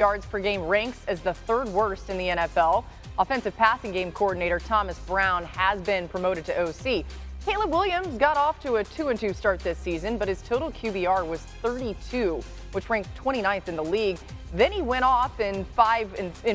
yards per game ranks as the third worst in the NFL. Offensive passing game coordinator Thomas Brown has been promoted to OC. Caleb Williams got off to a 2-2 start this season, but his total QBR was 32, which ranked 29th in the league. Then he went off in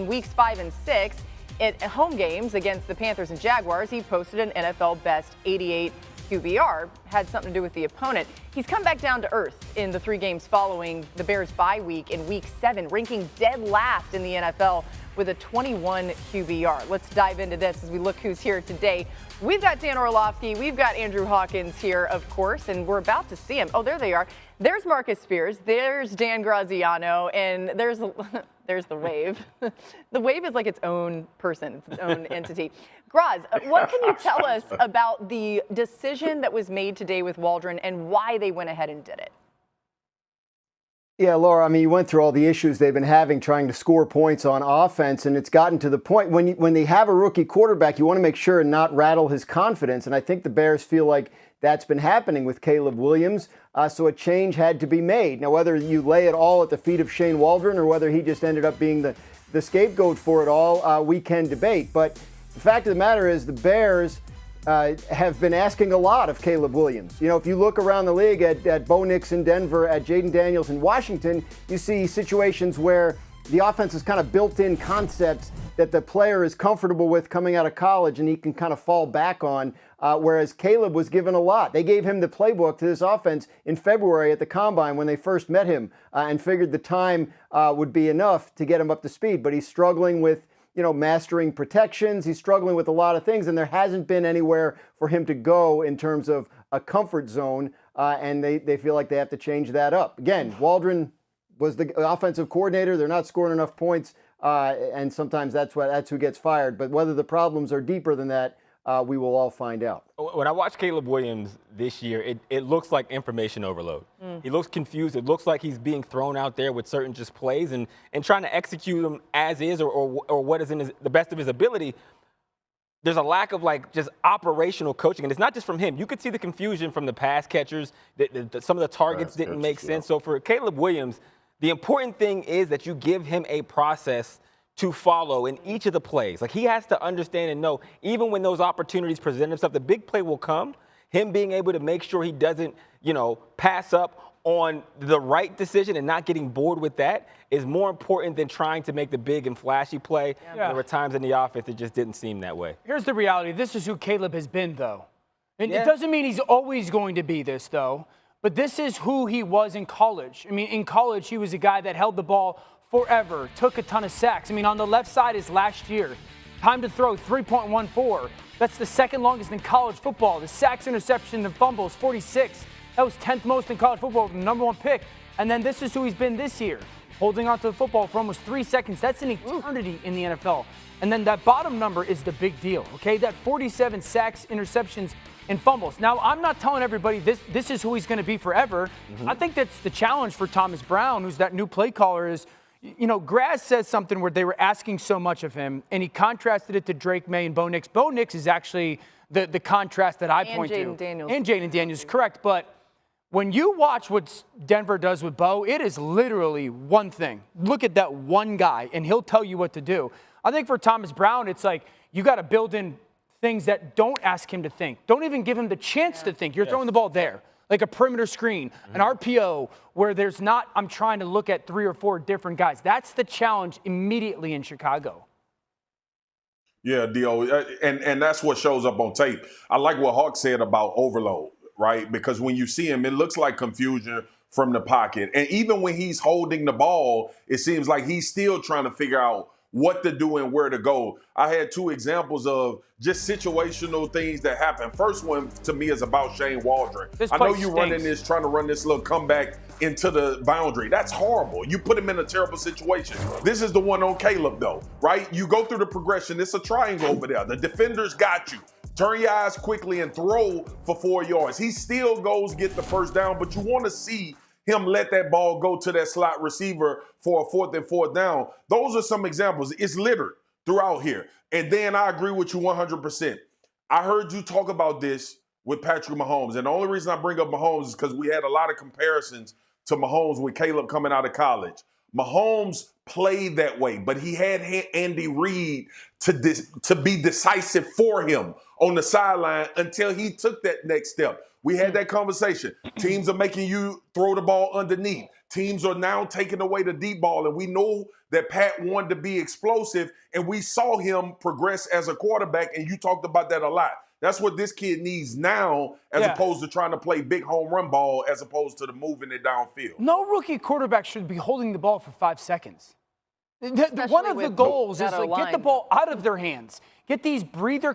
weeks 5 and 6 at home games against the Panthers and Jaguars. He posted an NFL best 88 QBR. Had something to do with the opponent. He's come back down to earth in the 3 games following the Bears' bye week in week 7, ranking dead last in the NFL with a 21 QBR. Let's dive into this as we look who's here today. We've got Dan Orlovsky, we've got Andrew Hawkins here, of course, and we're about to see him. Oh, there they are. There's Marcus Spears, there's Dan Graziano, and there's the Wave. The Wave is like its own person, its own entity. Graz, what can you tell us about the decision that was made today with Waldron and why they went ahead and did it? Yeah, Laura, I mean, you went through all the issues they've been having trying to score points on offense, and it's gotten to the point when they have a rookie quarterback, you want to make sure and not rattle his confidence, and I think the Bears feel like that's been happening with Caleb Williams, so a change had to be made. Now, whether you lay it all at the feet of Shane Waldron or whether he just ended up being the scapegoat for it all, we can debate, but the fact of the matter is the Bears have been asking a lot of Caleb Williams. You know, if you look around the league at Bo Nix in Denver, at Jaden Daniels in Washington, you see situations where the offense is kind of built-in concepts that the player is comfortable with coming out of college and he can kind of fall back on, whereas Caleb was given a lot. They gave him the playbook to this offense in February at the Combine when they first met him and figured the time would be enough to get him up to speed, but he's struggling with mastering protections. He's struggling with a lot of things, and there hasn't been anywhere for him to go in terms of a comfort zone, and they feel like they have to change that up. Again, Waldron was the offensive coordinator. They're not scoring enough points, and sometimes that's who gets fired. But whether the problems are deeper than that, we will all find out. When I watch Caleb Williams this year, it looks like information overload. He looks confused. It looks like he's being thrown out there with certain just plays and trying to execute them as is or what is in the best of his ability. There's a lack of just operational coaching, and it's not just from him. You could see the confusion from the pass catchers. Some of the targets didn't make sense. So for Caleb Williams, the important thing is that you give him a process to follow in each of the plays. Like, he has to understand and know, even when those opportunities present themselves, the big play will come. Him being able to make sure he doesn't, pass up on the right decision and not getting bored with that is more important than trying to make the big and flashy play. Yeah. There were times in the offense it just didn't seem that way. Here's the reality. This is who Caleb has been, though. And it doesn't mean he's always going to be this, though. But this is who he was in college. I mean, in college, he was a guy that held the ball forever, took a ton of sacks. I mean, on the left side is last year. Time to throw, 3.14. That's the second longest in college football. The sacks, interception, and fumbles, 46. That was 10th most in college football, the number 1 pick. And then this is who he's been this year, holding onto the football for almost 3 seconds. That's an eternity in the NFL. And then that bottom number is the big deal, okay? That 47 sacks, interceptions, and fumbles. Now, I'm not telling everybody this is who he's going to be forever. I think that's the challenge for Thomas Brown, who's that new play caller, is Graz says something where they were asking so much of him, and he contrasted it to Drake May and Bo Nix. Bo Nix is actually the contrast that I point to. And Jaden Daniels. And Jaden Daniels, correct. But when you watch what Denver does with Bo, it is literally one thing. Look at that one guy, and he'll tell you what to do. I think for Thomas Brown, it's like you got to build in things that don't ask him to think. Don't even give him the chance to think. You're throwing the ball there. Like a perimeter screen, an RPO, where there's not, I'm trying to look at 3 or 4 different guys. That's the challenge immediately in Chicago. Yeah, Dio, and that's what shows up on tape. I like what Hawk said about overload, right? Because when you see him, it looks like confusion from the pocket. And even when he's holding the ball, it seems like he's still trying to figure out what to do and where to go. I had 2 examples of just situational things that happen. First one to me is about Shane Waldron. I know you trying to run this little comeback into the boundary. That's horrible. You put him in a terrible situation. This is the one on Caleb, though, right? You go through the progression. It's a triangle over there. The defenders got you. Turn your eyes quickly and throw for 4 yards. He still goes get the first down, but you want to see him let that ball go to that slot receiver for a 4th and 4th down. Those are some examples. It's littered throughout here. And then I agree with you 100%. I heard you talk about this with Patrick Mahomes. And the only reason I bring up Mahomes is because we had a lot of comparisons to Mahomes with Caleb coming out of college. Mahomes played that way, but he had Andy Reid to be decisive for him on the sideline until he took that next step. We had that conversation. Teams are making you throw the ball underneath. Teams are now taking away the deep ball, and we know that Pat wanted to be explosive, and we saw him progress as a quarterback, and you talked about that a lot. That's what this kid needs now, as opposed to trying to play big home run ball, as opposed to the moving it downfield. No rookie quarterback should be holding the ball for 5 seconds. One of the goals is like get the ball out of their hands. Get these breather